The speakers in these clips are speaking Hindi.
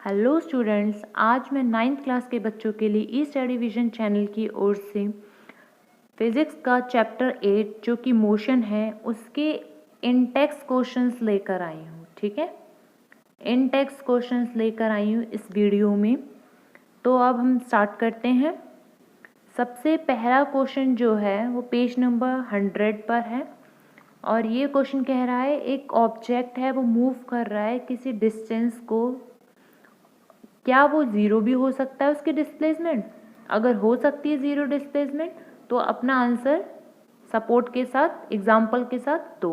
हेलो स्टूडेंट्स, आज मैं 9th क्लास के बच्चों के लिए ई स्टडी विजन चैनल की ओर से फिज़िक्स का चैप्टर 8 जो कि मोशन है उसके इन-टेक्स्ट क्वेश्चंस लेकर आई हूँ। ठीक है, इन-टेक्स्ट क्वेश्चंस लेकर आई हूँ इस वीडियो में। तो अब हम स्टार्ट करते हैं। सबसे पहला क्वेश्चन जो है वो पेज नंबर 100 पर है और ये क्वेश्चन कह रहा है एक ऑब्जेक्ट है वो मूव कर रहा है किसी डिस्टेंस को, क्या वो ज़ीरो भी हो सकता है उसकी डिस्प्लेसमेंट? अगर हो सकती है ज़ीरो डिस्प्लेसमेंट तो अपना आंसर सपोर्ट के साथ एग्जाम्पल के साथ दो।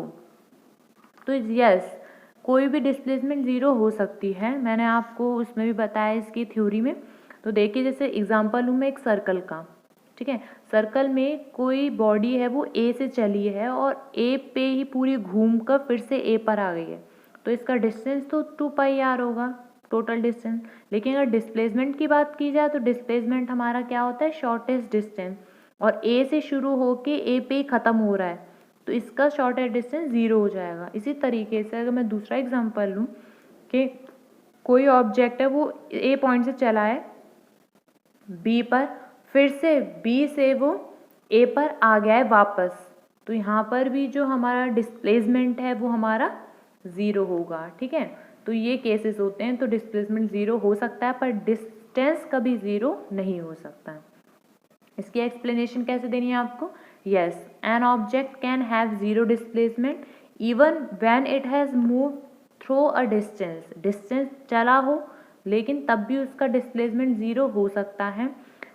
तो यस, कोई भी डिस्प्लेसमेंट ज़ीरो हो सकती है, मैंने आपको उसमें भी बताया इसकी थ्योरी में। तो देखिए, जैसे एग्जाम्पल लूँ मैं एक सर्कल का। ठीक है, सर्कल में कोई बॉडी है वो ए से चली है और ए पे ही पूरी घूम कर फिर से ए पर आ गई है, तो इसका डिस्टेंस तो 2πr होगा टोटल डिस्टेंस। लेकिन अगर डिस्प्लेसमेंट की बात की जाए तो डिस्प्लेसमेंट हमारा क्या होता है, शॉर्टेस्ट डिस्टेंस, और ए से शुरू होके ए पे ही ख़त्म हो रहा है, तो इसका शॉर्टेस्ट डिस्टेंस ज़ीरो हो जाएगा। इसी तरीके से अगर मैं दूसरा एग्जांपल लूँ कि कोई ऑब्जेक्ट है वो ए पॉइंट से चला है बी पर, फिर से बी से वो ए पर आ गया है वापस, तो यहाँ पर भी जो हमारा डिस्प्लेसमेंट है वो हमारा ज़ीरो होगा। ठीक है, तो ये केसेस होते हैं। तो डिस्प्लेसमेंट ज़ीरो हो सकता है पर डिस्टेंस कभी ज़ीरो नहीं हो सकता है। इसकी एक्सप्लेनेशन कैसे देनी है आपको? Yes, an object can have zero displacement even when it has move through a distance. Distance चला हो लेकिन तब भी उसका डिस्प्लेसमेंट ज़ीरो हो सकता है।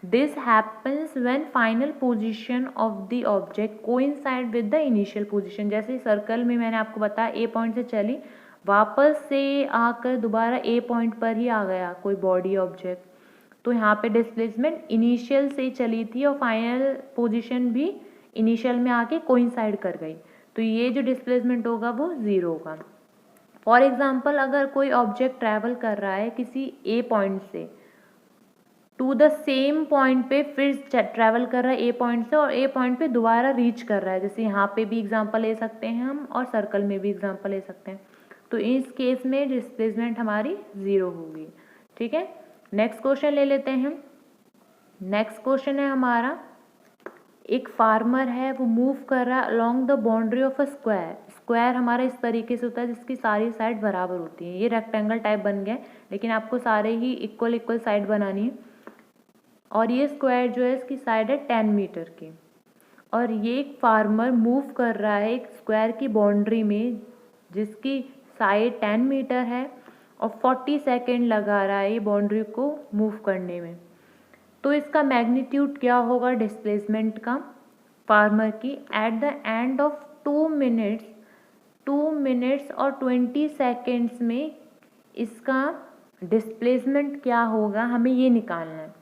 This happens when final position of the object coincide with the initial position. जैसे सर्कल में मैंने आपको बताया ए पॉइंट से चली, वापस से आकर दोबारा ए पॉइंट पर ही आ गया कोई बॉडी ऑब्जेक्ट, तो यहाँ पे डिस्प्लेसमेंट इनिशियल से चली थी और फाइनल पोजीशन भी इनिशियल में आके कोइंसाइड कर गई, तो ये जो डिस्प्लेसमेंट होगा वो ज़ीरो होगा। फॉर एग्जांपल, अगर कोई ऑब्जेक्ट ट्रैवल कर रहा है किसी ए पॉइंट से टू द सेम पॉइंट पे, फिर ट्रैवल कर रहा है ए पॉइंट से और ए पॉइंट पे दोबारा रीच कर रहा है, जैसे यहाँ पे भी एग्जांपल ले सकते हैं हम और सर्कल में भी एग्जांपल ले सकते हैं, तो इस केस में डिस्प्लेसमेंट हमारी ज़ीरो होगी। ठीक है, नेक्स्ट क्वेश्चन ले लेते हैं। नेक्स्ट क्वेश्चन है हमारा, एक फार्मर है वो मूव कर रहा है along the boundary of a square. Square हमारा इस तरीके से होता है जिसकी सारी साइड बराबर होती है। ये रेक्टेंगल टाइप बन गया, लेकिन आपको सारे ही इक्वल इक्वल साइड बनानी है। और ये स्क्वायर जो है इसकी साइड है 10 मीटर की, और ये एक फार्मर मूव कर रहा है एक स्क्वायर की बाउंड्री में जिसकी साइड 10 मीटर है और 40 सेकेंड लगा रहा है ये बाउंड्री को मूव करने में। तो इसका मैग्नीट्यूड क्या होगा डिस्प्लेसमेंट का फार्मर की at the end of 2 minutes और 20 सेकेंड्स में इसका डिस्प्लेसमेंट क्या होगा, हमें ये निकालना है।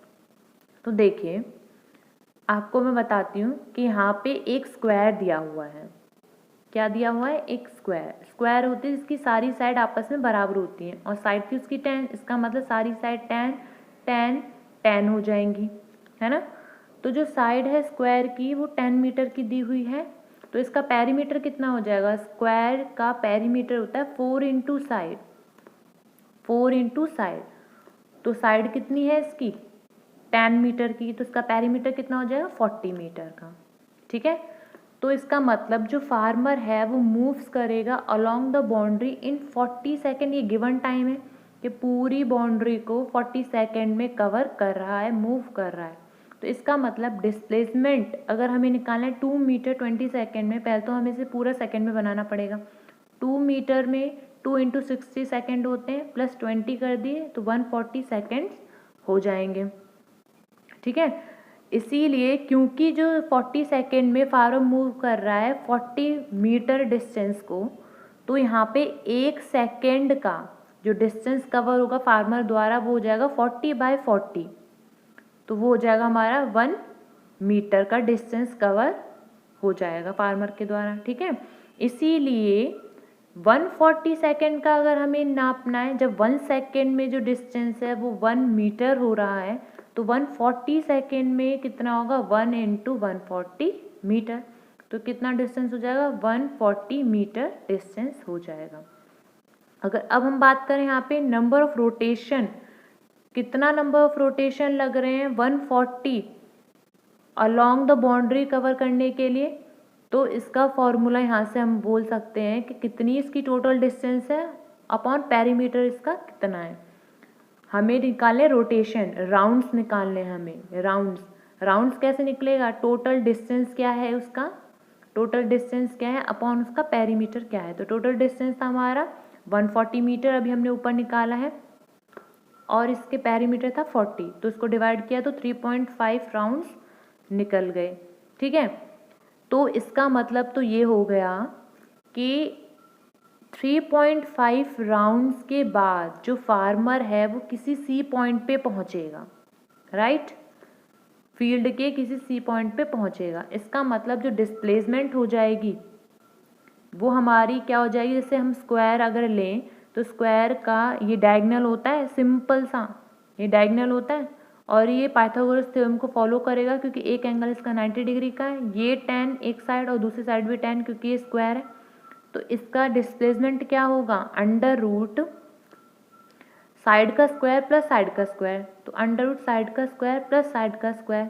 तो देखिए, आपको मैं बताती हूँ कि यहाँ पे एक स्क्वायर दिया हुआ है। क्या दिया हुआ है? एक स्क्वायर। स्क्वायर होती है जिसकी सारी साइड आपस में बराबर होती हैं और साइड थी उसकी 10, इसका मतलब सारी साइड 10 10 10 हो जाएंगी, है ना। तो जो साइड है स्क्वायर की वो 10 मीटर की दी हुई है, तो इसका पेरीमीटर कितना हो जाएगा? स्क्वायर का पेरीमीटर होता है 4 इंटू साइड, 4 इंटू साइड, तो साइड कितनी है इसकी? 10 मीटर की, तो इसका पेरीमीटर कितना हो जाएगा? 40 मीटर का। ठीक है, तो इसका मतलब जो फार्मर है वो मूव्स करेगा along the boundary in 40 second. ये गिवन टाइम है कि पूरी बाउंड्री को 40 सेकेंड में कवर कर रहा है, मूव कर रहा है। तो इसका मतलब डिस्प्लेसमेंट अगर हमें निकालना है 2 मीटर 20 सेकेंड में, पहले तो हमें इसे पूरा सेकेंड में बनाना पड़ेगा। 2 मीटर में 2 इंटू 60 सेकेंड होते हैं, प्लस 20 कर दिए तो 140 सेकेंड्स हो जाएंगे। ठीक है, इसीलिए क्योंकि जो 40 सेकेंड में फार्मर मूव कर रहा है 40 मीटर डिस्टेंस को, तो यहाँ पे 1 सेकेंड का जो डिस्टेंस कवर होगा फार्मर द्वारा वो हो जाएगा 40/40, तो वो हो जाएगा हमारा 1 मीटर का डिस्टेंस कवर हो जाएगा फार्मर के द्वारा। ठीक है, इसीलिए 140 सेकेंड का अगर हमें नापना है, जब 1 सेकेंड में जो डिस्टेंस है वो 1 मीटर हो रहा है, तो 140 सेकेंड में कितना होगा? 1 इंटू 140 मीटर, तो कितना डिस्टेंस हो जाएगा? 140 मीटर डिस्टेंस हो जाएगा। अगर अब हम बात करें यहाँ पे नंबर ऑफ रोटेशन, कितना नंबर ऑफ रोटेशन लग रहे हैं 140 अलोंग द बाउंड्री कवर करने के लिए, तो इसका फॉर्मूला यहाँ से हम बोल सकते हैं कि कितनी इसकी टोटल डिस्टेंस है अपॉन पेरीमीटर इसका कितना है। हमें निकालने रोटेशन, राउंड्स निकालने हमें, राउंड्स कैसे निकलेगा, टोटल डिस्टेंस क्या है उसका, टोटल डिस्टेंस क्या है अपॉन उसका पेरीमीटर क्या है। तो टोटल डिस्टेंस था हमारा 140 मीटर, अभी हमने ऊपर निकाला है, और इसके पेरीमीटर था 40, तो इसको डिवाइड किया तो 3.5 राउंड्स निकल गए। ठीक है, तो इसका मतलब तो ये हो गया कि 3.5 राउंड्स के बाद जो फार्मर है वो किसी सी पॉइंट पे पहुंचेगा, राइट, फील्ड के किसी सी पॉइंट पे पहुंचेगा। इसका मतलब जो डिस्प्लेसमेंट हो जाएगी वो हमारी क्या हो जाएगी, जैसे हम स्क्वायर अगर लें तो स्क्वायर का ये डायगोनल होता है, सिंपल सा ये डायगोनल होता है, और ये पाइथागोरस थ्योरम को फॉलो करेगा क्योंकि एक एंगल इसका 90 डिग्री का है, ये tan एक साइड और दूसरी साइड भी tan क्योंकि ये स्क्वायर है। तो इसका डिस्प्लेसमेंट क्या होगा, अंडर रूट साइड का स्क्वायर प्लस साइड का स्क्वायर, तो अंडर रूट साइड का स्क्वायर प्लस साइड का स्क्वायर,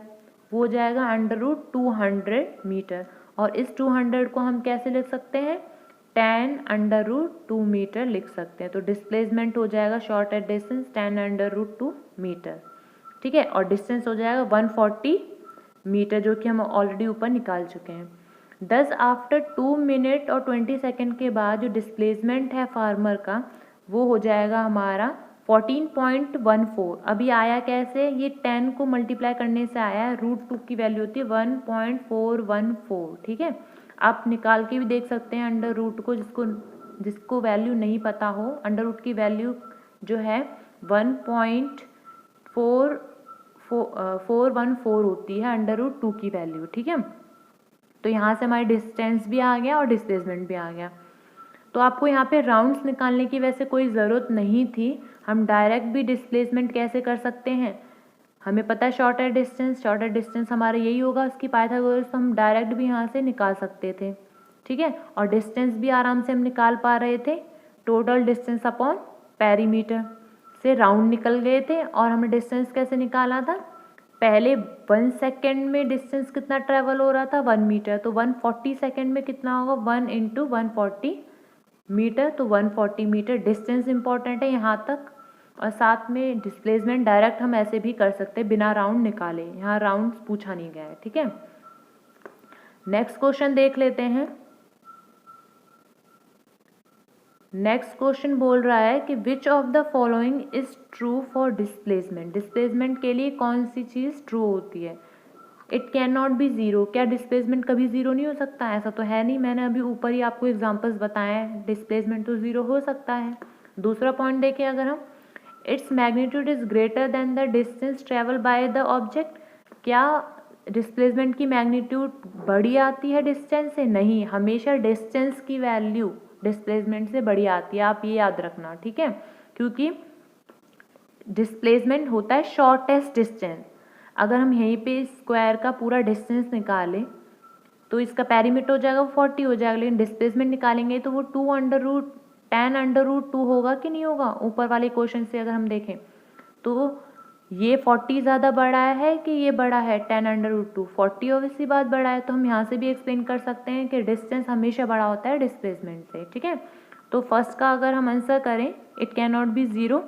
वो हो जाएगा अंडर रूट 200 मीटर। और इस 200 को हम कैसे लिख सकते हैं, tan अंडर रूट 2 मीटर लिख सकते हैं। तो डिस्प्लेसमेंट हो जाएगा shortest distance tan under root 2 metre. ठीक है, और डिस्टेंस हो जाएगा 140 मीटर, जो कि हम ऑलरेडी ऊपर निकाल चुके हैं। 10 आफ्टर 2 मिनट और 20 सेकेंड के बाद जो डिस्प्लेसमेंट है फार्मर का वो हो जाएगा हमारा 14.14। अभी आया कैसे, ये 10 को मल्टीप्लाई करने से आया है, रूट 2 की वैल्यू होती है 1.414। ठीक है, आप निकाल के भी देख सकते हैं अंडर रूट को, जिसको वैल्यू नहीं पता हो, अंडर रूट की वैल्यू जो है 1.414 होती है अंडर रूट 2 की वैल्यू। ठीक है, तो यहाँ से हमारी डिस्टेंस भी आ गया और डिस्प्लेसमेंट भी आ गया। तो आपको यहाँ पे राउंड्स निकालने की वैसे कोई ज़रूरत नहीं थी, हम डायरेक्ट भी डिस्प्लेसमेंट कैसे कर सकते हैं, हमें पता है शॉर्टेड डिस्टेंस हमारा यही होगा उसकी पाइथागोरस, तो हम डायरेक्ट भी यहाँ से निकाल सकते थे। ठीक है, और डिस्टेंस भी आराम से हम निकाल पा रहे थे, टोटल डिस्टेंस अपॉन पेरीमीटर से राउंड निकल गए थे। और हमने डिस्टेंस कैसे निकाला था, पहले 1 सेकेंड में डिस्टेंस कितना ट्रेवल हो रहा था 1 मीटर, तो 140 सेकेंड में कितना होगा 1 × 140 मीटर, तो 140 मीटर डिस्टेंस इंपॉर्टेंट है यहाँ तक। और साथ में डिस्प्लेसमेंट डायरेक्ट हम ऐसे भी कर सकते हैं बिना राउंड निकाले, यहाँ राउंड पूछा नहीं गया है। ठीक है, नेक्स्ट क्वेश्चन देख लेते हैं। नेक्स्ट क्वेश्चन बोल रहा है कि which of the following is true for displacement, displacement के लिए कौन सी चीज़ ट्रू होती है। It can not be zero, क्या डिस्प्लेसमेंट कभी ज़ीरो नहीं हो सकता, ऐसा तो है नहीं, मैंने अभी ऊपर ही आपको एग्जांपल्स बताए हैं, डिस्प्लेसमेंट तो ज़ीरो हो सकता है। दूसरा पॉइंट देखें अगर हम, its magnitude is greater than the distance travel by the object, क्या डिस्प्लेसमेंट की मैग्नीट्यूड बड़ी आती है डिस्टेंस से, नहीं, हमेशा डिस्टेंस की वैल्यू डिस्प्लेसमेंट से बड़ी आती है, आप ये याद रखना। ठीक है, क्योंकि डिस्प्लेसमेंट होता है शॉर्टेस्ट डिस्टेंस, अगर हम यहीं पे स्क्वायर का पूरा डिस्टेंस निकालें तो इसका पेरीमीटर हो जाएगा वो 40 हो जाएगा, लेकिन डिस्प्लेसमेंट निकालेंगे तो वो 2 अंडर रूट 2 होगा कि नहीं होगा। ऊपर वाले क्वेश्चन से अगर हम देखें तो ये 40 ज़्यादा बड़ा है कि ये बड़ा है tan अंडर रूट 2, 40 ऑब्वियसली बात बड़ा है, तो हम यहाँ से भी एक्सप्लेन कर सकते हैं कि डिस्टेंस हमेशा बड़ा होता है डिस्प्लेसमेंट से। ठीक है, तो फर्स्ट का अगर हम आंसर करें it can not be zero,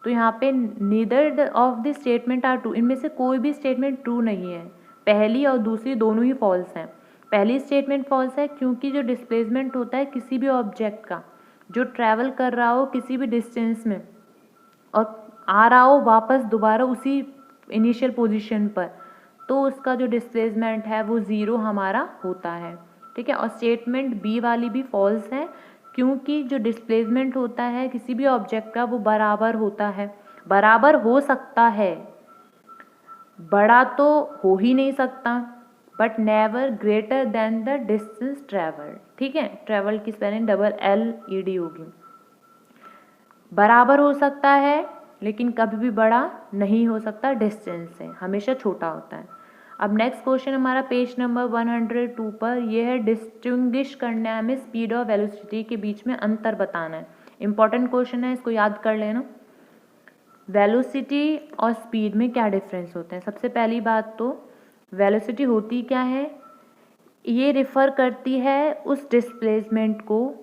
तो यहाँ पे neither of the statement are true, इनमें से कोई भी स्टेटमेंट ट्रू नहीं है, पहली और दूसरी दोनों ही फॉल्स हैं। पहली स्टेटमेंट फॉल्स है क्योंकि जो डिस्प्लेसमेंट होता है किसी भी ऑब्जेक्ट का जो ट्रैवल कर रहा हो किसी भी डिस्टेंस में और आ रहा हो वापस दोबारा उसी इनिशियल पोजीशन पर, तो उसका जो डिस्प्लेसमेंट है वो ज़ीरो हमारा होता है। ठीक है, और स्टेटमेंट बी वाली भी फॉल्स है क्योंकि जो डिस्प्लेसमेंट होता है किसी भी ऑब्जेक्ट का वो बराबर होता है, बराबर हो सकता है, बड़ा तो हो ही नहीं सकता, but never greater than the distance travel. ठीक है, ट्रेवल की स्पेलिंग LLED होगी। बराबर हो सकता है लेकिन कभी भी बड़ा नहीं हो सकता डिस्टेंस से, हमेशा छोटा होता है। अब नेक्स्ट क्वेश्चन हमारा पेज नंबर 102 पर, यह है डिस्टिंग्विश करना है हमें स्पीड और वेलोसिटी के बीच में अंतर बताना है। इंपॉर्टेंट क्वेश्चन है, इसको याद कर लेना। वेलोसिटी और स्पीड में क्या डिफरेंस होते हैं? सबसे पहली बात तो वेलोसिटी होती क्या है? ये रिफ़र करती है उस डिस्प्लेसमेंट को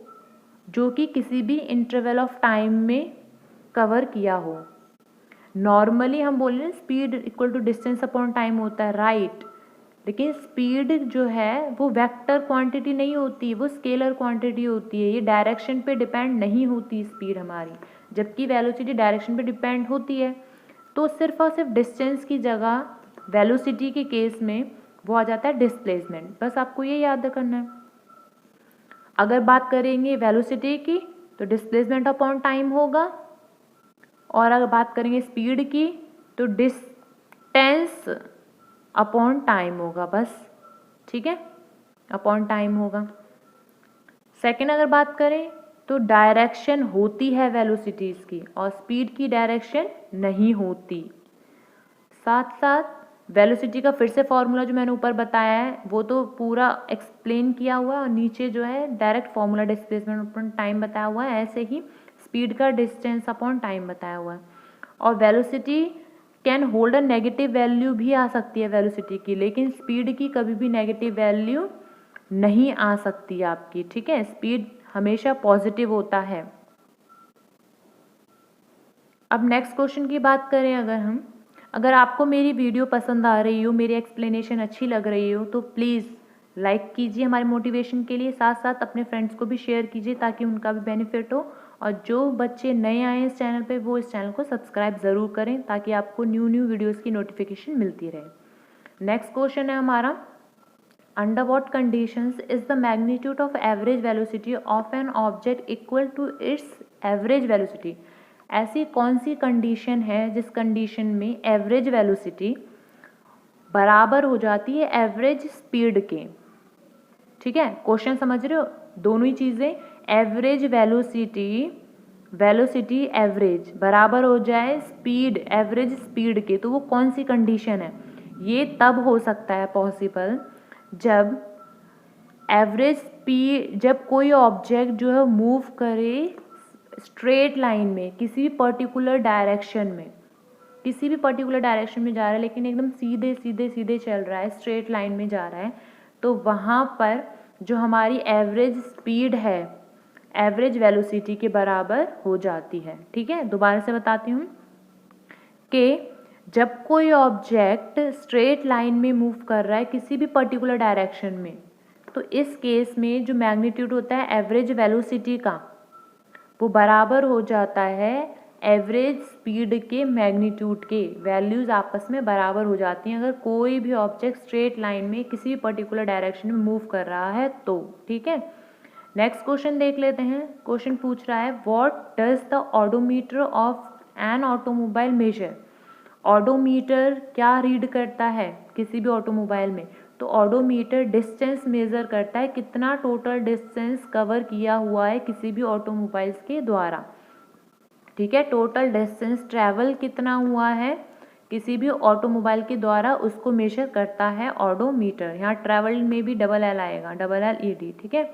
जो कि किसी भी इंटरवल ऑफ टाइम में कवर किया हो। नॉर्मली हम बोल रहे हैं speed equal to distance upon time होता है, राइट, लेकिन स्पीड जो है वो वेक्टर क्वांटिटी नहीं होती, वो स्केलर क्वांटिटी होती है। ये डायरेक्शन पे डिपेंड नहीं होती स्पीड हमारी, जबकि वेलोसिटी डायरेक्शन पे डिपेंड होती है। तो सिर्फ और सिर्फ डिस्टेंस की जगह वेलोसिटी के केस में वो आ जाता है डिस्प्लेसमेंट। बस आपको ये याद करना है। अगर बात करेंगे वेलोसिटी की तो डिस्प्लेसमेंट अपॉन टाइम होगा, और अगर बात करेंगे स्पीड की तो डिस्टेंस अपॉन टाइम होगा, बस, ठीक है, अपॉन टाइम होगा। सेकेंड अगर बात करें तो डायरेक्शन होती है वेलोसिटीज़ की और स्पीड की डायरेक्शन नहीं होती। साथ साथ वेलोसिटी का फिर से फॉर्मूला जो मैंने ऊपर बताया है वो तो पूरा एक्सप्लेन किया हुआ है, और नीचे जो है direct formula displacement upon time बताया हुआ है। ऐसे ही स्पीड का डिस्टेंस अपॉन टाइम बताया हुआ है। और velocity can hold a negative value भी आ सकती है वेलोसिटी की, लेकिन स्पीड की कभी भी नेगेटिव वैल्यू नहीं आ सकती आपकी, ठीक है। स्पीड हमेशा पॉजिटिव होता है। अब नेक्स्ट क्वेश्चन की बात करें अगर आपको मेरी वीडियो पसंद आ रही हो, मेरी एक्सप्लेनेशन अच्छी लग रही हो, तो प्लीज़ लाइक कीजिए हमारे मोटिवेशन के लिए। साथ साथ अपने फ्रेंड्स को भी शेयर कीजिए ताकि उनका भी बेनिफिट हो। और जो बच्चे नए आए हैं इस चैनल पे वो इस चैनल को सब्सक्राइब ज़रूर करें ताकि आपको न्यू वीडियोज़ की नोटिफिकेशन मिलती रहे। नेक्स्ट क्वेश्चन है हमारा, under what conditions is the magnitude of average velocity of an object equal to its average velocity? ऐसी कौन सी कंडीशन है जिस कंडीशन में एवरेज वेलोसिटी बराबर हो जाती है एवरेज स्पीड के? ठीक है, क्वेश्चन समझ रहे हो? दोनों ही चीज़ें, एवरेज वेलोसिटी एवरेज बराबर हो जाए स्पीड एवरेज स्पीड के, तो वो कौन सी कंडीशन है? ये तब हो सकता है पॉसिबल जब एवरेज स्पीड, जब कोई ऑब्जेक्ट जो है मूव करे स्ट्रेट लाइन में, किसी भी पर्टिकुलर डायरेक्शन में, किसी भी पर्टिकुलर डायरेक्शन में जा रहा है लेकिन एकदम सीधे सीधे सीधे चल रहा है, स्ट्रेट लाइन में जा रहा है, तो वहाँ पर जो हमारी एवरेज स्पीड है एवरेज वेलोसिटी के बराबर हो जाती है। ठीक है, दोबारा से बताती हूँ कि जब कोई ऑब्जेक्ट स्ट्रेट लाइन में मूव कर रहा है किसी भी पर्टिकुलर डायरेक्शन में, तो इस केस में जो मैग्नीट्यूड होता है एवरेज वेलोसिटी का वो बराबर हो जाता है एवरेज स्पीड के मैग्नीट्यूड के। वैल्यूज़ आपस में बराबर हो जाती हैं अगर कोई भी ऑब्जेक्ट स्ट्रेट लाइन में किसी भी पर्टिकुलर डायरेक्शन में मूव कर रहा है तो। ठीक है, नेक्स्ट क्वेश्चन देख लेते हैं। क्वेश्चन पूछ रहा है what does the odometer of an automobile measure? Odometer क्या रीड करता है किसी भी ऑटोमोबाइल में? तो ऑडोमीटर डिस्टेंस मेज़र करता है, कितना टोटल डिस्टेंस कवर किया हुआ है किसी भी ऑटोमोबाइल्स के द्वारा। ठीक है, टोटल डिस्टेंस ट्रैवल कितना हुआ है किसी भी ऑटोमोबाइल के द्वारा, उसको मेजर करता है ऑडोमीटर। यहाँ ट्रैवल में भी डबल एल आएगा, LLED। ठीक है,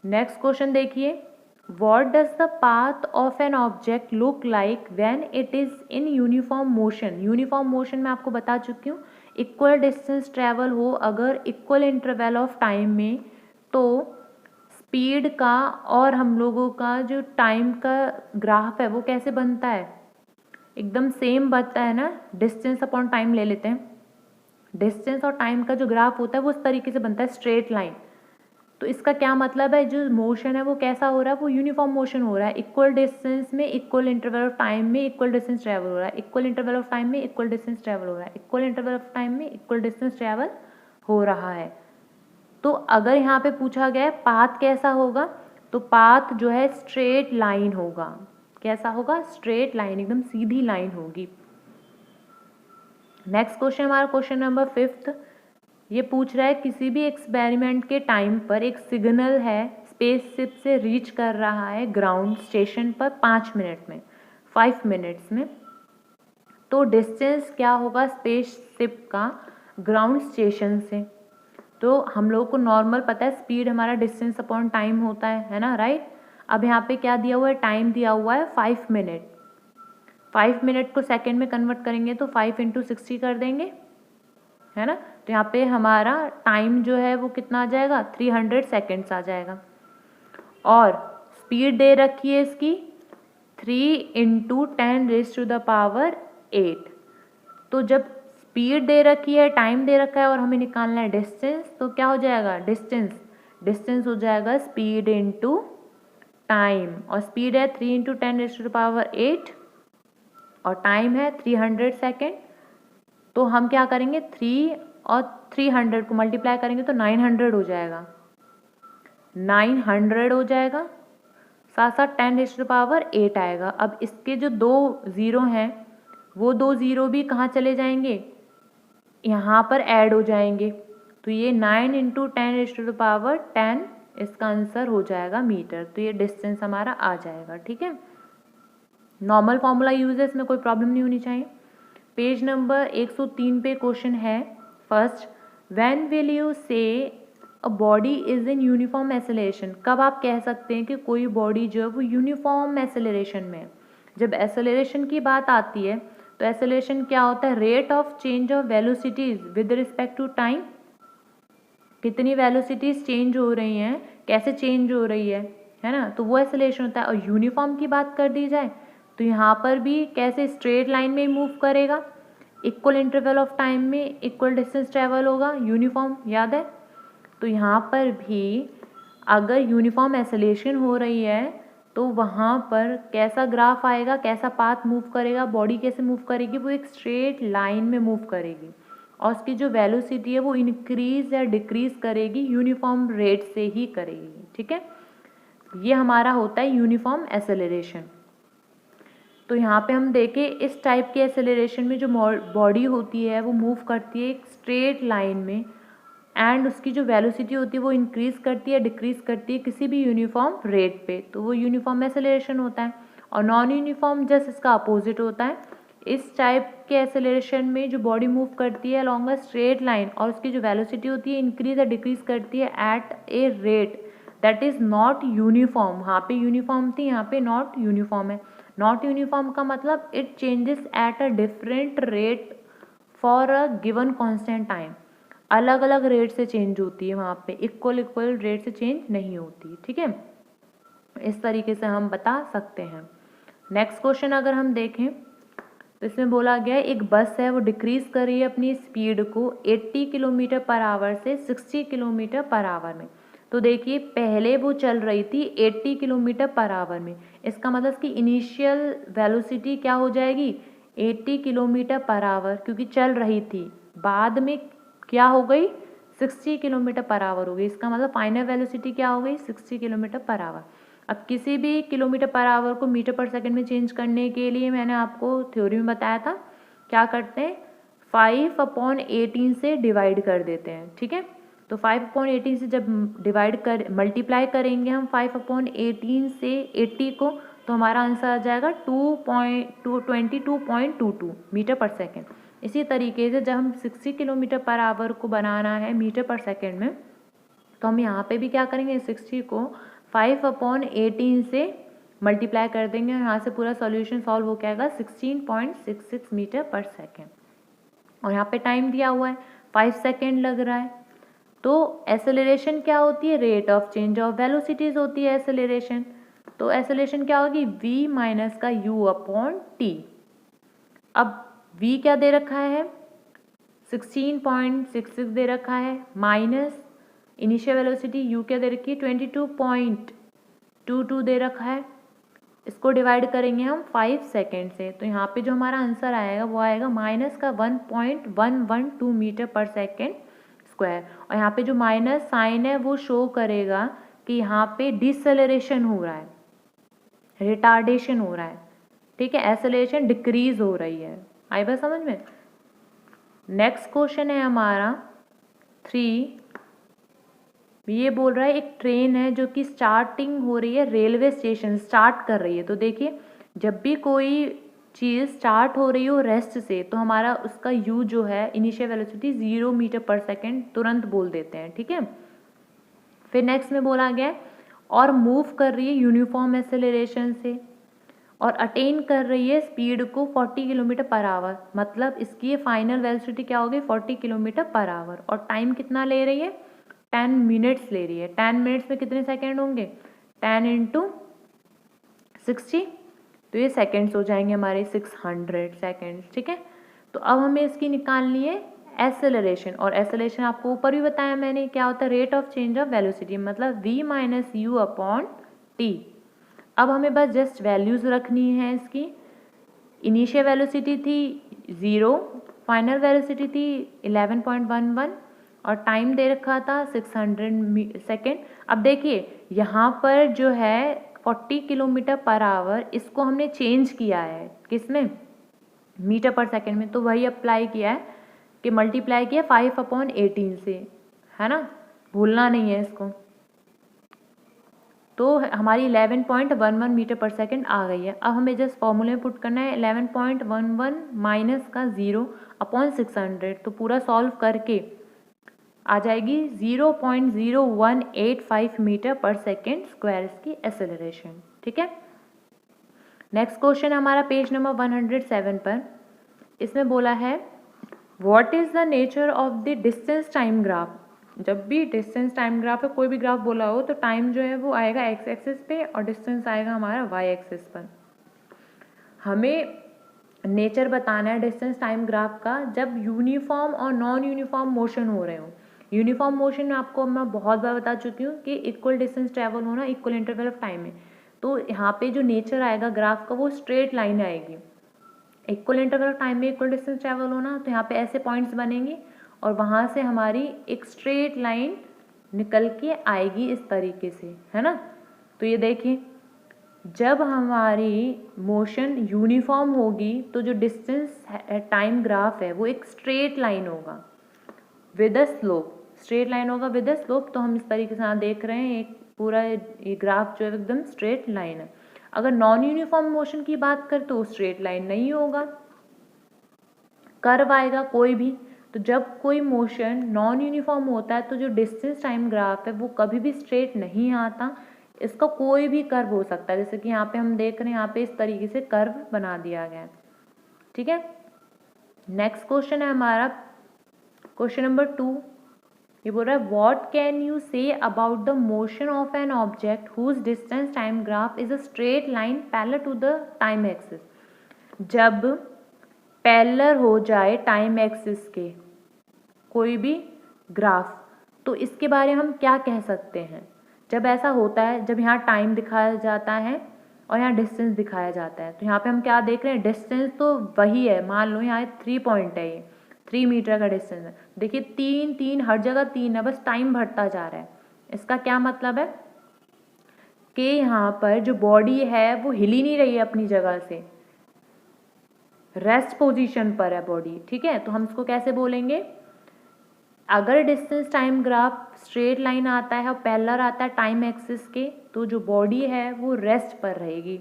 नेक्स्ट क्वेश्चन देखिए, What does the path of an object look like when it is in uniform motion? Uniform motion में आपको बता चुकी हूँ, इक्वल डिस्टेंस ट्रैवल हो अगर इक्वल इंटरवल ऑफ टाइम में, तो स्पीड का और हम लोगों का जो टाइम का ग्राफ है वो कैसे बनता है? एकदम सेम बनता है ना, डिस्टेंस अपॉन टाइम ले लेते हैं। डिस्टेंस और टाइम का जो ग्राफ होता है वो उस तरीके से बनता है, स्ट्रेट लाइन। तो इसका क्या मतलब है, जो मोशन है वो कैसा हो रहा है? वो यूनिफॉर्म मोशन हो रहा है, इक्वल डिस्टेंस में इक्वल इंटरवल ऑफ टाइम में इक्वल डिस्टेंस ट्रैवल हो रहा है, इक्वल इंटरवल ऑफ टाइम में इक्वल डिस्टेंस ट्रैवल हो रहा है, इक्वल इंटरवल ऑफ टाइम में इक्वल डिस्टेंस ट्रैवल हो रहा है। तो अगर यहाँ पे पूछा गया है पाथ कैसा होगा, तो पाथ जो है स्ट्रेट लाइन होगा। कैसा होगा? स्ट्रेट लाइन, एकदम सीधी लाइन होगी। नेक्स्ट क्वेश्चन हमारा क्वेश्चन नंबर 5 ये पूछ रहा है किसी भी एक्सपेरिमेंट के टाइम पर एक सिग्नल है स्पेसशिप से रीच कर रहा है ग्राउंड स्टेशन पर 5 मिनट्स में, तो डिस्टेंस क्या होगा स्पेसशिप का ग्राउंड स्टेशन से? तो हम लोगों को नॉर्मल पता है स्पीड हमारा डिस्टेंस अपॉन टाइम होता है ना, राइट। अब यहाँ पे क्या दिया हुआ है, टाइम दिया हुआ है 5 मिनट। 5 मिनट को सेकेंड में कन्वर्ट करेंगे तो 5 × 60 कर देंगे, है ना। तो यहाँ पे हमारा टाइम जो है वो कितना आ जाएगा, 300 सेकेंड्स आ जाएगा। और स्पीड दे रखी है इसकी 3 × 10⁸ तो जब स्पीड दे रखी है, टाइम दे रखा है और हमें निकालना है डिस्टेंस, तो क्या हो जाएगा, डिस्टेंस हो जाएगा स्पीड इंटू टाइम। और स्पीड है 3 × 10⁸ और टाइम है 300 सेकेंड। तो हम क्या करेंगे, 3 और 300 को मल्टीप्लाई करेंगे तो 900 हो जाएगा, 900 हो जाएगा। साथ साथ 10⁸ आएगा। अब इसके जो 2 ज़ीरो हैं वो 2 ज़ीरो भी कहाँ चले जाएंगे, यहाँ पर ऐड हो जाएंगे। तो ये 9 × 10⁸ इसका आंसर हो जाएगा मीटर। तो ये डिस्टेंस हमारा आ जाएगा, ठीक है। नॉर्मल फॉर्मूला यूज है, इसमें कोई प्रॉब्लम नहीं होनी चाहिए। पेज नंबर 103 पे क्वेश्चन है फर्स्ट, व्हेन विल यू से a body is in uniform acceleration. कब आप कह सकते हैं कि कोई बॉडी जो है वो यूनिफॉर्म एक्सेलरेशन में है। जब एक्सेलरेशन की बात आती है तो एक्सेलरेशन क्या होता है, rate of change of velocities with respect to time. कितनी वेलोसिटीज चेंज हो रही हैं, कैसे चेंज हो रही है ना, तो वो एक्सेलरेशन होता है। और यूनिफॉर्म की बात कर दी जाए तो यहाँ पर भी कैसे, स्ट्रेट लाइन में मूव करेगा, इक्वल इंटरवल ऑफ टाइम में इक्वल डिस्टेंस ट्रेवल होगा, यूनिफॉर्म, याद है। तो यहाँ पर भी अगर यूनिफॉर्म एक्सेलरेशन हो रही है तो वहाँ पर कैसा ग्राफ आएगा, कैसा पाथ मूव करेगा, बॉडी कैसे मूव करेगी, वो एक स्ट्रेट लाइन में मूव करेगी। और उसकी जो वेलोसिटी है वो इंक्रीज या डिक्रीज करेगी, यूनिफॉर्म रेट से ही करेगी, ठीक है। ये हमारा होता है यूनिफॉर्म एक्सेलरेशन। तो यहाँ पे हम देखें, इस टाइप के एक्सेलरेशन में जो बॉडी होती है वो मूव करती है एक स्ट्रेट लाइन में, एंड उसकी जो वेलोसिटी होती है वो इंक्रीज करती है, डिक्रीज करती है किसी भी यूनिफॉर्म रेट पे, तो वो यूनिफॉर्म एक्सेलरेशन होता है। और नॉन यूनिफॉर्म जस्ट इसका अपोजिट होता है। इस टाइप के एक्सेलरेशन में जो बॉडी मूव करती है अलॉन्ग अ स्ट्रेट लाइन और उसकी जो वेलोसिटी होती है इंक्रीज या डिक्रीज करती है at a rate that is not uniform. यहाँ पे यूनिफॉर्म थी, यहाँ पे नॉट यूनिफॉर्म है। नॉट यूनिफॉर्म का मतलब it changes at a different rate for a given constant time. अलग अलग रेट से चेंज होती है, वहाँ पे इक्वल रेट से चेंज नहीं होती, ठीक है। इस तरीके से हम बता सकते हैं। नेक्स्ट क्वेश्चन अगर हम देखें तो इसमें बोला गया है एक बस है वो डिक्रीज कर रही है अपनी स्पीड को 80 किलोमीटर पर आवर से 60 किलोमीटर पर आवर में। तो देखिए पहले वो चल रही थी 80 किलोमीटर पर आवर में, इसका मतलब इसकी इनिशियल वेलोसिटी क्या हो जाएगी, 80 किलोमीटर पर आवर, क्योंकि चल रही थी। बाद में क्या हो गई, 60 किलोमीटर पर आवर हो गई। इसका मतलब फाइनल वेलोसिटी क्या हो गई, 60 किलोमीटर पर आवर। अब किसी भी किलोमीटर पर आवर को मीटर पर सेकंड में चेंज करने के लिए मैंने आपको थ्योरी में बताया था, क्या करते हैं, 5/18 से डिवाइड कर देते हैं, ठीक है। तो 5/18 से जब मल्टीप्लाई करेंगे हम 5/18 से 80 को, तो हमारा आंसर आ जाएगा 22.22 मीटर पर सेकेंड। इसी तरीके से जब हम 60 किलोमीटर पर आवर को बनाना है मीटर पर सेकेंड में, तो हम यहाँ पे भी क्या करेंगे, 60 को 5/18 से मल्टीप्लाई कर देंगे और यहाँ से पूरा सॉल्यूशन सॉल्व हो के आएगा 16.66 मीटर पर सेकेंड। और यहाँ पे टाइम दिया हुआ है 5 सेकेंड लग रहा है। तो एक्सेलरेशन क्या होती है, rate of change of velocities होती है एक्सेलरेशन। तो एक्सेलरेशन क्या होगी, v माइनस का u/t। अब v क्या दे रखा है, 16.66 दे रखा है, माइनस इनिशियल वेलोसिटी u क्या दे रखी है, 22.22 दे रखा है। इसको डिवाइड करेंगे हम 5 सेकेंड से, तो यहाँ पे जो हमारा आंसर आएगा वो आएगा माइनस का 1.112 मीटर पर सेकेंड स्क्वायर। और यहाँ पे जो माइनस साइन है वो शो करेगा कि यहाँ पे डिसेलरेशन हो रहा है, रिटार्डेशन हो रहा है, ठीक है, एक्सेलरेशन डिक्रीज हो रही है। आई बात समझ में। नेक्स्ट क्वेश्चन है हमारा 3, ये बोल रहा है एक ट्रेन है जो कि स्टार्टिंग हो रही है रेलवे स्टेशन, स्टार्ट कर रही है। तो देखिए जब भी कोई चीज़ स्टार्ट हो रही हो रेस्ट से, तो हमारा उसका u जो है इनिशियल वेलोसिटी 0 मीटर पर सेकेंड तुरंत बोल देते हैं, ठीक है। फिर नेक्स्ट में बोला गया है और मूव कर रही है यूनिफॉर्म एक्सेलरेशन से और अटेन कर रही है स्पीड को 40 किलोमीटर पर आवर, मतलब इसकी फाइनल वेलोसिटी क्या होगी 40 किलोमीटर पर आवर। और टाइम कितना ले रही है 10 मिनट्स ले रही है। 10 मिनट्स में कितने सेकेंड होंगे 10 इंटू 60, तो ये सेकेंड्स हो जाएंगे हमारे 600 सेकेंड्स। ठीक है, तो अब हमें इसकी निकालनी है एक्सेलरेशन, और एक्सेलरेशन आपको ऊपर भी बताया मैंने क्या होता है rate of change of velocity, मतलब v minus you upon T. अब हमें बस जस्ट वैल्यूज रखनी है इसकी। इनिशियल वेलोसिटी थी 0, फाइनल वेलोसिटी थी 11.11 और टाइम दे रखा था 600 सेकेंड। अब देखिए यहाँ पर जो है 40 किलोमीटर पर आवर, इसको हमने चेंज किया है किसमें मीटर पर सेकेंड में, तो वही अप्लाई किया है कि मल्टीप्लाई किया 5/18 से, है ना, भूलना नहीं है इसको। तो हमारी 11.11 मीटर पर सेकेंड आ गई है। अब हमें जस्ट फॉर्मूले में पुट करना है 11.11 माइनस का 0 अपॉन 600, तो पूरा सॉल्व करके आ जाएगी 0.0185 मीटर पर सेकेंड स्क्वायर इसकी एक्सेलरेशन। ठीक है, नेक्स्ट क्वेश्चन हमारा पेज नंबर 107 पर। इसमें बोला है what is the nature of the distance time graph. जब भी डिस्टेंस टाइम ग्राफ है, कोई भी ग्राफ बोला हो, तो टाइम जो है वो आएगा एक्स एक्सिस पे और डिस्टेंस आएगा हमारा वाई एक्सिस पर। हमें नेचर बताना है डिस्टेंस टाइम ग्राफ का जब यूनिफॉर्म और नॉन यूनिफॉर्म मोशन हो रहे हो। यूनिफॉर्म मोशन में आपको मैं बहुत बार बता चुकी हूँ कि इक्वल डिस्टेंस ट्रेवल होना इक्वल इंटरवल ऑफ टाइम है। तो यहाँ पे जो नेचर आएगा ग्राफ का वो स्ट्रेट लाइन आएगी। इक्वल इंटरवल ऑफ टाइम में इक्वल डिस्टेंस ट्रेवल होना, तो यहाँ पे ऐसे पॉइंट्स बनेंगे और वहाँ से हमारी एक स्ट्रेट लाइन निकल के आएगी इस तरीके से, है ना। तो ये देखिए जब हमारी मोशन यूनिफॉर्म होगी तो जो डिस्टेंस टाइम ग्राफ है वो एक स्ट्रेट लाइन होगा with a slope, straight line होगा विद अ स्लोप। तो हम इस तरीके से यहाँ देख रहे हैं एक पूरा ये ग्राफ जो है एकदम स्ट्रेट लाइन है। अगर नॉन यूनिफॉर्म मोशन की बात करें तो स्ट्रेट लाइन नहीं होगा, कर्व आएगा कोई भी। तो जब कोई मोशन नॉन यूनिफॉर्म होता है तो जो डिस्टेंस टाइम ग्राफ है वो कभी भी स्ट्रेट नहीं आता, इसका कोई भी कर्व हो सकता है। जैसे कि यहाँ पे हम देख रहे हैं यहाँ पे इस तरीके से कर्व बना दिया गया है। ठीक है, नेक्स्ट क्वेश्चन है हमारा क्वेश्चन नंबर 2। ये बोल रहा है what can you say about the motion of an object whose distance time graph is a straight line parallel to the time axis. जब पैरेलल हो जाए टाइम एक्सिस के कोई भी ग्राफ, तो इसके बारे में हम क्या कह सकते हैं। जब ऐसा होता है जब यहाँ टाइम दिखाया जाता है और यहाँ डिस्टेंस दिखाया जाता है, तो यहाँ पे हम क्या देख रहे हैं डिस्टेंस तो वही है, मान लो यहाँ 3 पॉइंट है, ये 3 मीटर का डिस्टेंस है। देखिए 3 हर जगह 3 है, बस टाइम बढ़ता जा रहा है। इसका क्या मतलब है कि यहाँ पर जो बॉडी है वो हिल ही नहीं रही है अपनी जगह से, रेस्ट पोजीशन पर है बॉडी। ठीक है, तो हम इसको कैसे बोलेंगे, अगर distance time graph straight line आता है और पैरेलल आता है टाइम एक्सिस के, तो जो बॉडी है वो रेस्ट पर रहेगी।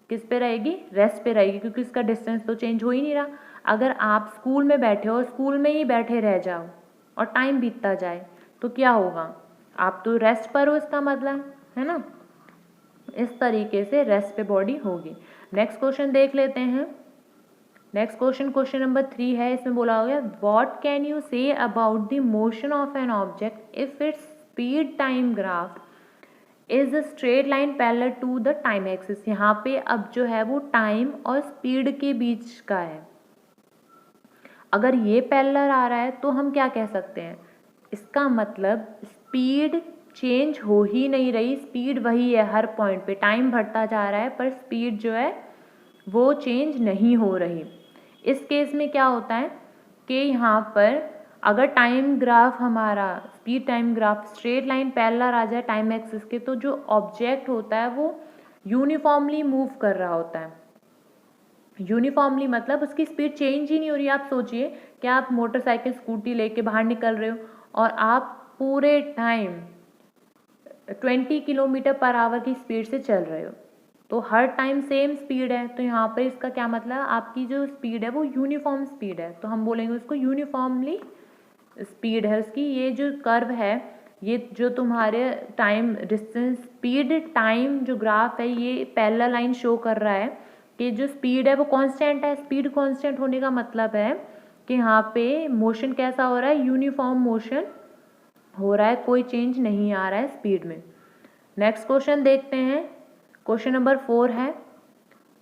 किस पे रहेगी, रेस्ट पे रहेगी, क्योंकि इसका डिस्टेंस तो चेंज हो ही नहीं रहा। अगर आप स्कूल में बैठे हो, स्कूल में ही बैठे रह जाओ और टाइम बीतता जाए तो क्या होगा, आप तो रेस्ट पर हो, इसका मतलब, है ना। इस तरीके से रेस्ट पे बॉडी होगी। नेक्स्ट क्वेश्चन देख लेते हैं। नेक्स्ट क्वेश्चन क्वेश्चन नंबर 3 है। इसमें बोला हो गया what can you say about the motion of an object if its speed time graph is a straight line parallel to the time axis. यहाँ पे अब जो है वो टाइम और स्पीड के बीच का है। अगर ये पैरेलल आ रहा है तो हम क्या कह सकते हैं, इसका मतलब स्पीड चेंज हो ही नहीं रही, स्पीड वही है हर पॉइंट पे, टाइम बढ़ता जा रहा है पर स्पीड जो है वो चेंज नहीं हो रही। इस केस में क्या होता है कि यहाँ पर अगर टाइम ग्राफ हमारा speed time graph straight line parallel आ जाए टाइम एक्सिस के, तो जो ऑब्जेक्ट होता है वो यूनिफॉर्मली मूव कर रहा होता है। यूनिफॉर्मली मतलब उसकी स्पीड चेंज ही नहीं हो रही। आप सोचिए कि आप मोटरसाइकिल स्कूटी लेके बाहर निकल रहे हो और आप पूरे टाइम 20 किलोमीटर पर आवर की स्पीड से चल रहे हो, तो हर टाइम सेम स्पीड है। तो यहाँ पर इसका क्या मतलब, आपकी जो स्पीड है वो यूनिफॉर्म स्पीड है, तो हम बोलेंगे उसको यूनिफॉर्मली स्पीड है उसकी। ये जो कर्व है ये जो तुम्हारे टाइम डिस्टेंस स्पीड टाइम जो ग्राफ है ये पैरेलल लाइन शो कर रहा है कि जो स्पीड है वो कांस्टेंट है। स्पीड कांस्टेंट होने का मतलब है कि यहाँ पे मोशन कैसा हो रहा है, यूनिफॉर्म मोशन हो रहा है, कोई चेंज नहीं आ रहा है स्पीड में। नेक्स्ट क्वेश्चन देखते हैं, क्वेश्चन नंबर 4 है,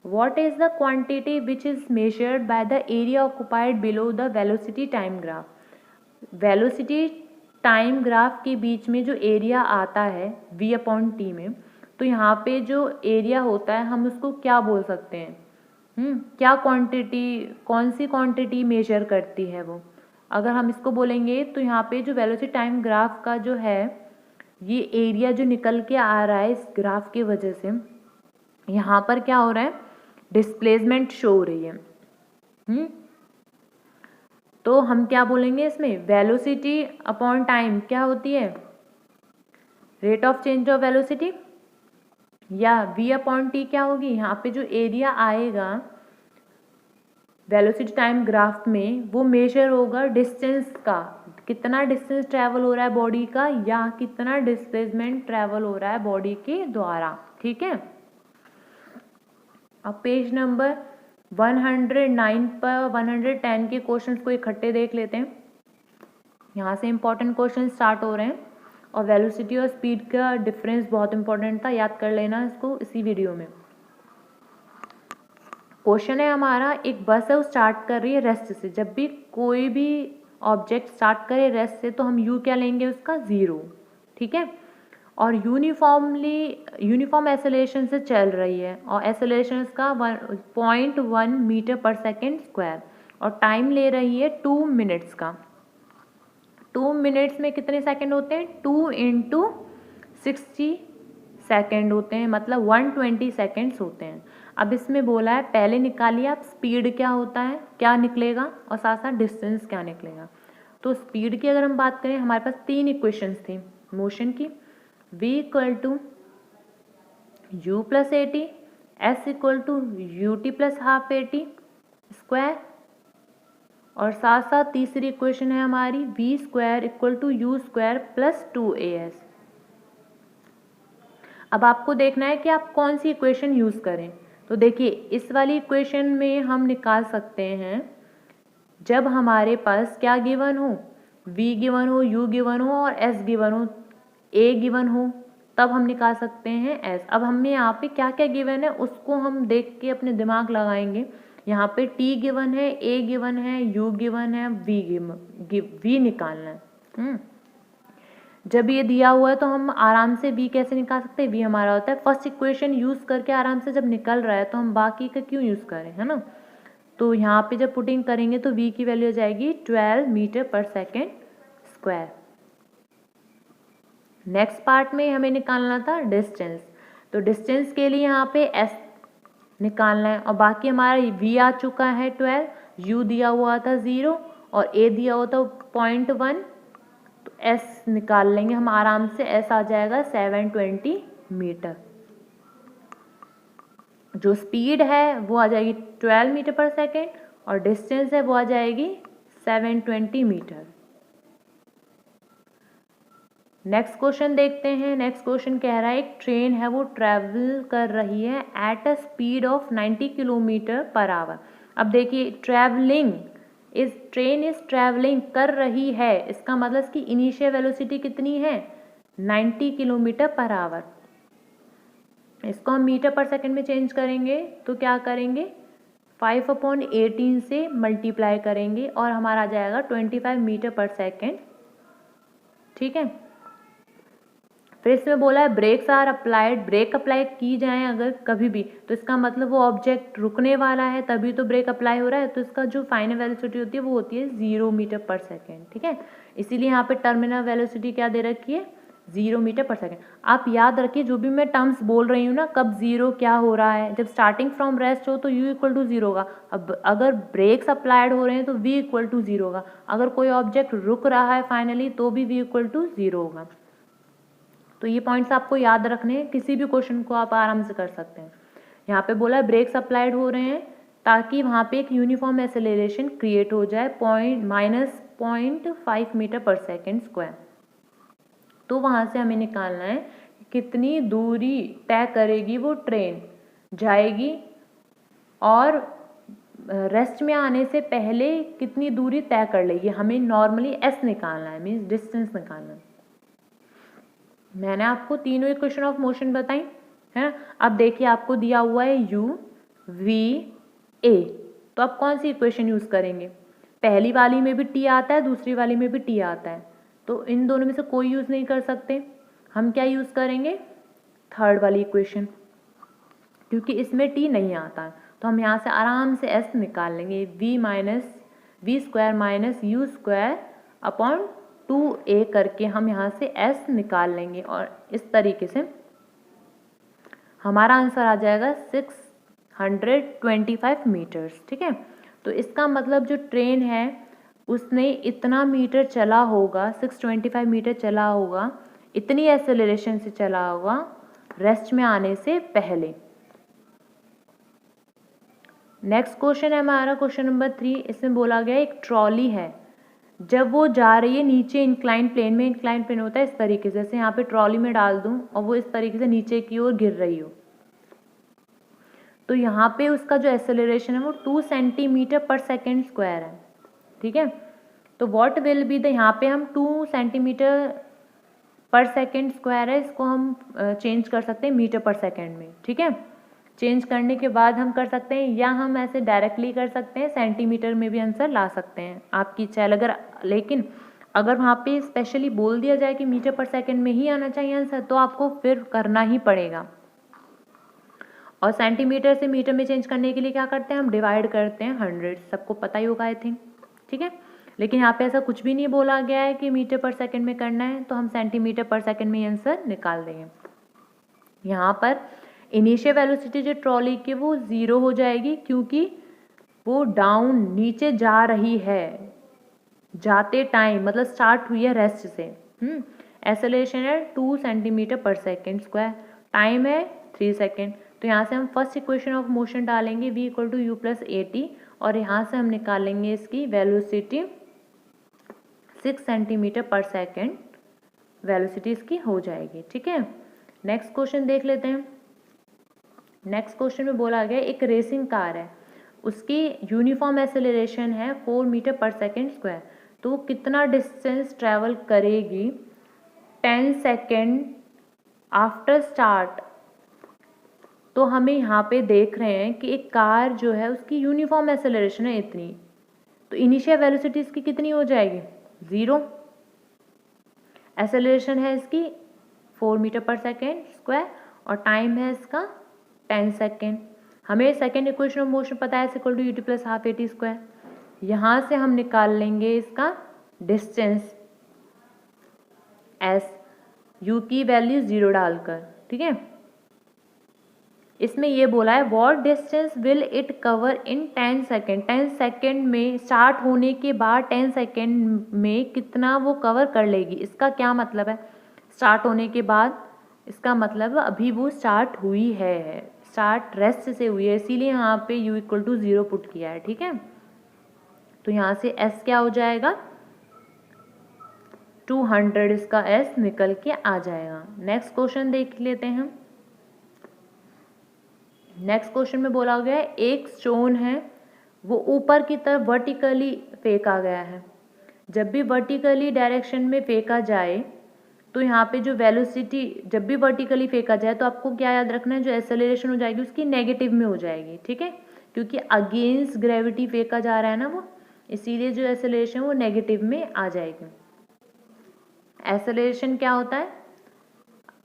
what is the quantity which is measured by the area occupied below the velocity time graph. Velocity time graph के बीच में जो एरिया आता है v/t में, तो यहाँ पे जो एरिया होता है हम उसको क्या बोल सकते हैं, क्या क्वांटिटी, कौन सी क्वांटिटी मेजर करती है वो। अगर हम इसको बोलेंगे तो यहाँ पे जो वेलोसिटी टाइम ग्राफ का जो है ये एरिया जो निकल के आ रहा है इस ग्राफ की वजह से, यहाँ पर क्या हो रहा है, डिस्प्लेसमेंट शो हो रही है। तो हम क्या बोलेंगे इसमें, वेलोसिटी अपॉन टाइम क्या होती है, rate of change of velocity, या v/t क्या होगी, यहाँ पे जो एरिया आएगा वेलोसिटी टाइम ग्राफ में वो मेजर होगा डिस्टेंस का, कितना डिस्टेंस ट्रैवल हो रहा है बॉडी का, या कितना डिस्प्लेसमेंट ट्रैवल हो रहा है बॉडी के द्वारा। ठीक है, अब पेज नंबर 109 पर 110 के क्वेश्चंस को इकट्ठे देख लेते हैं। यहाँ से इंपॉर्टेंट क्वेश्चन स्टार्ट हो रहे हैं और वेलोसिटी और स्पीड का डिफरेंस बहुत इंपॉर्टेंट था, याद कर लेना इसको इसी वीडियो में। क्वेश्चन है हमारा, एक बस है वो स्टार्ट कर रही है रेस्ट से। जब भी कोई भी ऑब्जेक्ट स्टार्ट करे रेस्ट से तो हम यू क्या लेंगे उसका, 0। ठीक है, और यूनिफॉर्म एक्सेलरेशन से चल रही है और एक्सेलरेशन का 0.1 मीटर पर सेकेंड स्क्वायर, और टाइम ले रही है 2 मिनट्स का। 2 मिनट्स में कितने सेकंड होते हैं, 2 × 60 सेकंड होते हैं, मतलब 120 सेकंड्स होते हैं। अब इसमें बोला है पहले निकालिए आप स्पीड क्या होता है, क्या निकलेगा, और साथ साथ डिस्टेंस क्या निकलेगा। तो स्पीड की अगर हम बात करें, हमारे पास 3 इक्वेशंस थी मोशन की, v = u + at, s = ut + ½ at square, और साथ साथ तीसरी इक्वेशन है हमारी v² = u² + 2as। अब आपको देखना है कि आप कौन सी इक्वेशन यूज़ करें। तो देखिए इस वाली इक्वेशन में हम निकाल सकते हैं जब हमारे पास क्या गिवन हो, v गिवन हो, u गिवन हो और s गिवन हो, a गिवन हो, तब हम निकाल सकते हैं s। अब हमें यहाँ पे क्या क्या गिवन है उसको हम देख के अपने दिमाग लगाएंगे। यहाँ पे t गिवन है, a गिवन है, u गिवन है, v निकालना है। जब ये दिया हुआ है तो हम आराम से v कैसे निकाल सकते हैं, v हमारा होता है फर्स्ट इक्वेशन यूज़ करके आराम से, जब निकल रहा है तो हम बाकी का क्यों यूज़ करें, है ना। तो यहाँ पे जब पुटिंग करेंगे तो v की वैल्यू हो जाएगी 12 मीटर पर सेकेंड स्क्वायर। नेक्स्ट पार्ट में हमें निकालना था डिस्टेंस, तो डिस्टेंस के लिए यहाँ पे s निकालना है, और बाकी हमारा v आ चुका है 12, u दिया हुआ था 0 और a दिया हुआ था 0.1, तो s निकाल लेंगे हम आराम से, s आ जाएगा 720 मीटर। जो स्पीड है वो आ जाएगी 12 मीटर पर सेकेंड और डिस्टेंस है वो आ जाएगी 720 मीटर। नेक्स्ट क्वेश्चन देखते हैं। नेक्स्ट क्वेश्चन कह रहा है एक ट्रेन है वो ट्रैवल कर रही है at a speed of 90 kilometre per hour. अब देखिए ट्रैवलिंग, इस ट्रेन इज ट्रैवलिंग कर रही है, इसका मतलब इसकी इनिशियल वेलोसिटी कितनी है, 90 किलोमीटर पर आवर। इसको हम मीटर पर सेकंड में चेंज करेंगे तो क्या करेंगे, 5/18 से मल्टीप्लाई करेंगे और हमारा आ जाएगा 25 मीटर पर सेकेंड। ठीक है, फिर इसमें बोला है brakes are applied, brake apply की जाए अगर कभी भी तो इसका मतलब वो ऑब्जेक्ट रुकने वाला है तभी तो ब्रेक अप्लाई हो रहा है, तो इसका जो फाइनल वेलोसिटी होती है वो होती है 0 मीटर पर सेकेंड। ठीक है, इसीलिए यहाँ पे टर्मिनल वेलोसिटी क्या दे रखी है, 0 मीटर पर सेकेंड। आप याद रखिए जो भी मैं टर्म्स बोल रही हूँ ना, कब जीरो क्या हो रहा है, जब स्टार्टिंग फ्रॉम रेस्ट हो तो u = 0 होगा, अब अगर ब्रेक्स अप्लाइड हो रहे हैं तो v = 0 होगा, अगर कोई ऑब्जेक्ट रुक रहा है फाइनली तो भी v = 0 होगा। तो ये पॉइंट्स आपको याद रखने हैं, किसी भी क्वेश्चन को आप आराम से कर सकते हैं। यहाँ पे बोला है ब्रेक्स अप्लाइड हो रहे हैं ताकि वहाँ पे एक यूनिफॉर्म एक्सेलरेशन क्रिएट हो जाए -0.5 मीटर पर सेकेंड स्क्वायर। तो वहाँ से हमें निकालना है कितनी दूरी तय करेगी वो ट्रेन, जाएगी और रेस्ट में आने से पहले कितनी दूरी तय कर लेगी। हमें नॉर्मली एस निकालना है, मीन्स डिस्टेंस निकालना है। मैंने आपको तीनों इक्वेशन ऑफ मोशन बताई है ना। अब देखिए आपको दिया हुआ है u v a, तो अब कौन सी इक्वेशन यूज करेंगे? पहली वाली में भी t आता है, दूसरी वाली में भी t आता है, तो इन दोनों में से कोई यूज नहीं कर सकते। हम क्या यूज करेंगे? थर्ड वाली इक्वेशन, क्योंकि इसमें t नहीं आता है। तो हम यहाँ से आराम से s निकाल लेंगे, v square minus u square upon 2a करके हम यहाँ से s निकाल लेंगे, और इस तरीके से हमारा आंसर आ जाएगा 625 मीटर्स। ठीक है, तो इसका मतलब जो ट्रेन है उसने इतना मीटर चला होगा, 625 मीटर चला होगा, इतनी एक्सेलरेशन से चला होगा रेस्ट में आने से पहले। नेक्स्ट क्वेश्चन है हमारा क्वेश्चन नंबर 3। इसमें बोला गया एक ट्रॉली है, जब वो जा रही है नीचे इंक्लाइन प्लेन में, इंक्लाइन प्लेन होता है इस तरीके से, जैसे यहाँ पे ट्रॉली में डाल दूं और वो इस तरीके से नीचे की ओर गिर रही हो, तो यहाँ पे उसका जो एक्सेलरेशन है वो 2 सेंटीमीटर पर सेकेंड स्क्वायर है। ठीक है, तो व्हाट विल बी द, यहाँ पे हम 2 सेंटीमीटर पर सेकेंड स्क्वायर है, इसको हम चेंज कर सकते हैं मीटर पर सेकेंड में। ठीक है, चेंज करने के बाद हम कर सकते हैं, या हम ऐसे डायरेक्टली कर सकते हैं, सेंटीमीटर में भी आंसर ला सकते हैं, आपकी इच्छा है। अगर लेकिन अगर वहाँ पे स्पेशली बोल दिया जाए कि मीटर पर सेकेंड में ही आना चाहिए आंसर, तो आपको फिर करना ही पड़ेगा। और सेंटीमीटर से मीटर में चेंज करने के लिए क्या करते हैं? हम डिवाइड करते हैं 100, सबको पता ही होगा आई थिंक। ठीक है, लेकिन यहाँ पे ऐसा कुछ भी नहीं बोला गया है कि मीटर पर सेकेंड में करना है, तो हम सेंटीमीटर पर सेकेंड में आंसर निकाल देंगे। यहाँ पर इनिशियल वेलोसिटी जो ट्रॉली की वो 0 हो जाएगी, क्योंकि वो डाउन नीचे जा रही है, जाते टाइम मतलब स्टार्ट हुई है रेस्ट से। एक्सेलरेशन है 2 centimetre per second square, time है 3 सेकेंड। तो यहाँ से हम फर्स्ट इक्वेशन ऑफ मोशन डालेंगे v equal to u plus a t, और यहाँ से हम निकालेंगे इसकी velocity 6 centimetre per second, velocity इसकी हो जाएगी। ठीक है, नेक्स्ट क्वेश्चन देख लेते हैं। नेक्स्ट क्वेश्चन में बोला गया एक रेसिंग कार है, उसकी यूनिफॉर्म एक्सेलरेशन है 4 मीटर पर सेकेंड स्क्वायर, तो वो कितना डिस्टेंस ट्रैवल करेगी 10 सेकेंड आफ्टर स्टार्ट। तो हमें यहाँ पे देख रहे हैं कि एक कार जो है उसकी यूनिफॉर्म एक्सेलरेशन है इतनी, तो इनिशियल वेलोसिटी इसकी कितनी हो जाएगी? 0। एक्सेलरेशन है इसकी 4 मीटर पर सेकेंड स्क्वायर, और टाइम है इसका 10 सेकेंड। हमें सेकेंड इक्वेशन ऑफ मोशन पता है, equal to u t plus half a t square. यहाँ से हम निकाल लेंगे इसका डिस्टेंस एस, यू की वैल्यू 0 डालकर। ठीक है, इसमें ये बोला है what distance will it cover in 10 second. 10 second में स्टार्ट होने के बाद 10 सेकेंड में कितना वो कवर कर लेगी। इसका क्या मतलब है? स्टार्ट होने के बाद, इसका मतलब अभी वो स्टार्ट हुई है, स्टार्ट रेस्ट से हुई है, इसीलिए यहाँ पे u इक्वल टू 0 पुट किया है। ठीक है, तो यहाँ से s क्या हो जाएगा? 200, इसका s निकल के आ जाएगा। नेक्स्ट क्वेश्चन देख लेते हैं। नेक्स्ट क्वेश्चन में बोला गया है एक स्टोन है, वो ऊपर की तरफ वर्टिकली फेंका गया है। जब भी वर्टिकली डायरेक्शन में फेंका जाए तो यहाँ पे जो वेलोसिटी, जब भी वर्टिकली फेंका जाए तो आपको क्या याद रखना है, जो एक्सेलरेशन हो जाएगी उसकी नेगेटिव में हो जाएगी। ठीक है, क्योंकि अगेंस्ट ग्रेविटी फेंका जा रहा है ना वो, इसीलिए जो एक्सेलरेशन वो नेगेटिव में आ जाएगी। एक्सेलरेशन क्या होता है?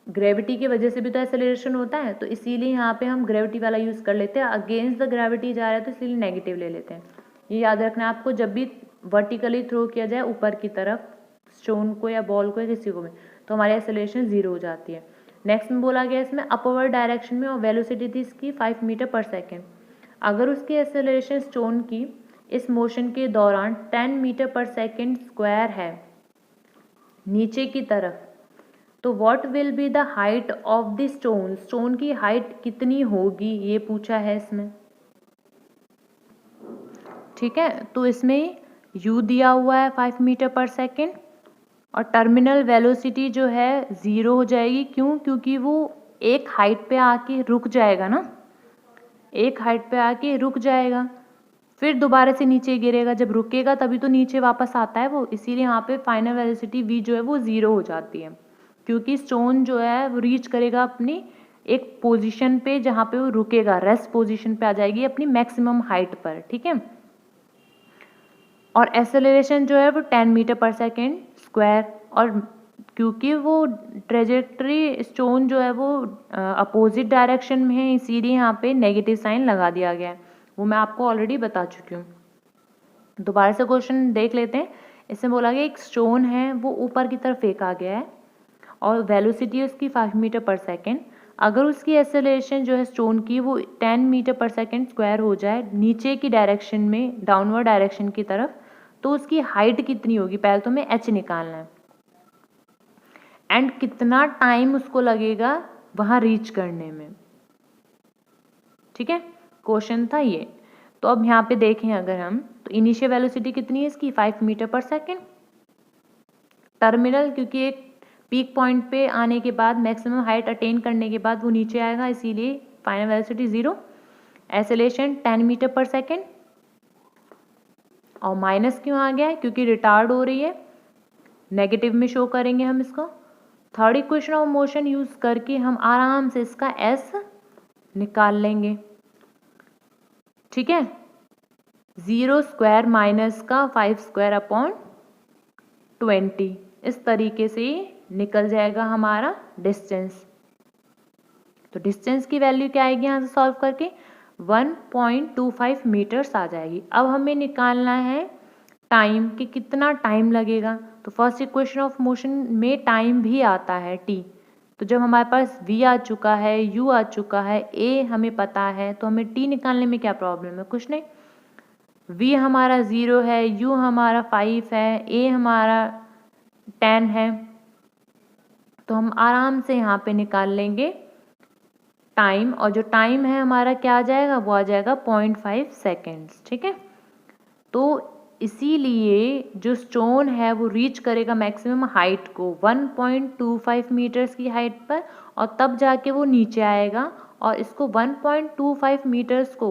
ग्रेविटी की वजह से भी तो एक्सेलरेशन होता है, तो इसीलिए यहाँ पे हम ग्रेविटी वाला यूज़ कर लेते हैं। अगेंस्ट द ग्रेविटी जा रहा है तो इसीलिए नेगेटिव ले लेते हैं। ये याद रखना है आपको, जब भी वर्टिकली थ्रो किया जाए ऊपर की तरफ स्टोन को या बॉल को या किसी को भी, तो हमारी एक्सेलरेशन 0 हो जाती है। नेक्स्ट में बोला गया इसमें अपवर्ड डायरेक्शन में, और वेलोसिटी थी इसकी 5 मीटर पर सेकेंड। अगर उसकी एक्सेलरेशन स्टोन की इस मोशन के दौरान 10 मीटर पर सेकेंड स्क्वायर है नीचे की तरफ, तो what will be the height of the stone. Stone की हाइट कितनी होगी ये पूछा है इसमें। ठीक है, तो इसमें u दिया हुआ है 5 मीटर पर सेकेंड, और टर्मिनल वेलोसिटी जो है 0 हो जाएगी। क्यों? क्योंकि वो एक हाइट पे आके रुक जाएगा ना, एक हाइट पे आके रुक जाएगा, फिर दोबारा से नीचे गिरेगा। जब रुकेगा तभी तो नीचे वापस आता है वो, इसीलिए यहाँ पे फाइनल वेलोसिटी v जो है वो 0 हो जाती है, क्योंकि स्टोन जो है वो रीच करेगा अपनी एक पोजीशन पे जहाँ पे वो रुकेगा, रेस्ट पोजीशन पे आ जाएगी अपनी मैक्सिमम हाइट पर। ठीक है। और एक्सेलरेशन जो है वो 10 मीटर पर सेकेंड स्क्वायर, और क्योंकि वो ट्रेजेक्ट्री स्टोन जो है वो अपोजिट डायरेक्शन में है, इसीलिए यहाँ पे नेगेटिव साइन लगा दिया गया है, वो मैं आपको ऑलरेडी बता चुकी हूँ। दोबारा से क्वेश्चन देख लेते हैं। इसमें बोला गया एक स्टोन है वो ऊपर की तरफ फेंका गया है और वेलोसिटी उसकी 5 मीटर पर सेकेंड। अगर उसकी एक्सेलरेशन जो है स्टोन की वो 10 मीटर पर सेकेंड स्क्वायर हो जाए नीचे की डायरेक्शन में, डाउनवर्ड डायरेक्शन की तरफ, तो उसकी हाइट कितनी होगी? पहले तो हमें h निकालना है एंड कितना टाइम उसको लगेगा वहां रीच करने में। ठीक है, क्वेश्चन था ये। तो अब यहाँ पे देखें अगर हम, तो इनिशियल वेलोसिटी कितनी है इसकी? 5 मीटर पर सेकेंड। टर्मिनल, क्योंकि एक पीक पॉइंट पे आने के बाद, मैक्सिमम हाइट अटेन करने के बाद वो नीचे आएगा, इसीलिए फाइनल वेलोसिटी 0। एक्सेलरेशन 10 मीटर पर सेकेंड, और माइनस क्यों आ गया है? क्योंकि रिटार्ड हो रही है, नेगेटिव में शो करेंगे हम इसको। Third equation of motion use करके हम आराम से इसका s निकाल लेंगे। ठीक है, 0 स्क्वायर माइनस का 5 स्क्वायर अपॉन 20, इस तरीके से निकल जाएगा हमारा डिस्टेंस। तो डिस्टेंस की वैल्यू क्या आएगी यहाँ से सॉल्व करके? 1.25 मीटर्स आ जाएगी। अब हमें निकालना है टाइम, कि कितना टाइम लगेगा। तो फर्स्ट इक्वेशन ऑफ मोशन में टाइम भी आता है t। तो जब हमारे पास v आ चुका है, u आ चुका है, a हमें पता है, तो हमें t निकालने में क्या प्रॉब्लम है? कुछ नहीं। v हमारा 0 है, u हमारा 5 है, a हमारा 10 है, तो हम आराम से यहाँ पे निकाल लेंगे टाइम, और जो टाइम है हमारा क्या आ जाएगा? वो आ जाएगा 0.5 सेकेंड्स। ठीक है, तो इसीलिए जो स्टोन है वो रीच करेगा मैक्सिमम हाइट को 1.25 मीटर्स की हाइट पर, और तब जाके वो नीचे आएगा, और इसको 1.25 मीटर्स को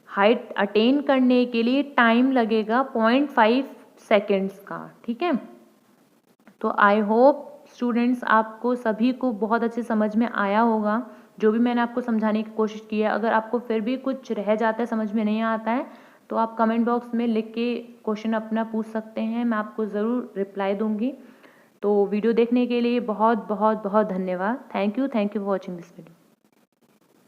हाइट अटेन करने के लिए टाइम लगेगा 0.5 सेकेंड्स का। ठीक है, तो आई होप स्टूडेंट्स आपको सभी को बहुत अच्छे समझ में आया होगा जो भी मैंने आपको समझाने की कोशिश की है। अगर आपको फिर भी कुछ रह जाता है, समझ में नहीं आता है, तो आप कमेंट बॉक्स में लिख के क्वेश्चन अपना पूछ सकते हैं, मैं आपको ज़रूर रिप्लाई दूंगी। तो वीडियो देखने के लिए बहुत बहुत बहुत धन्यवाद। Thank you for watching this video.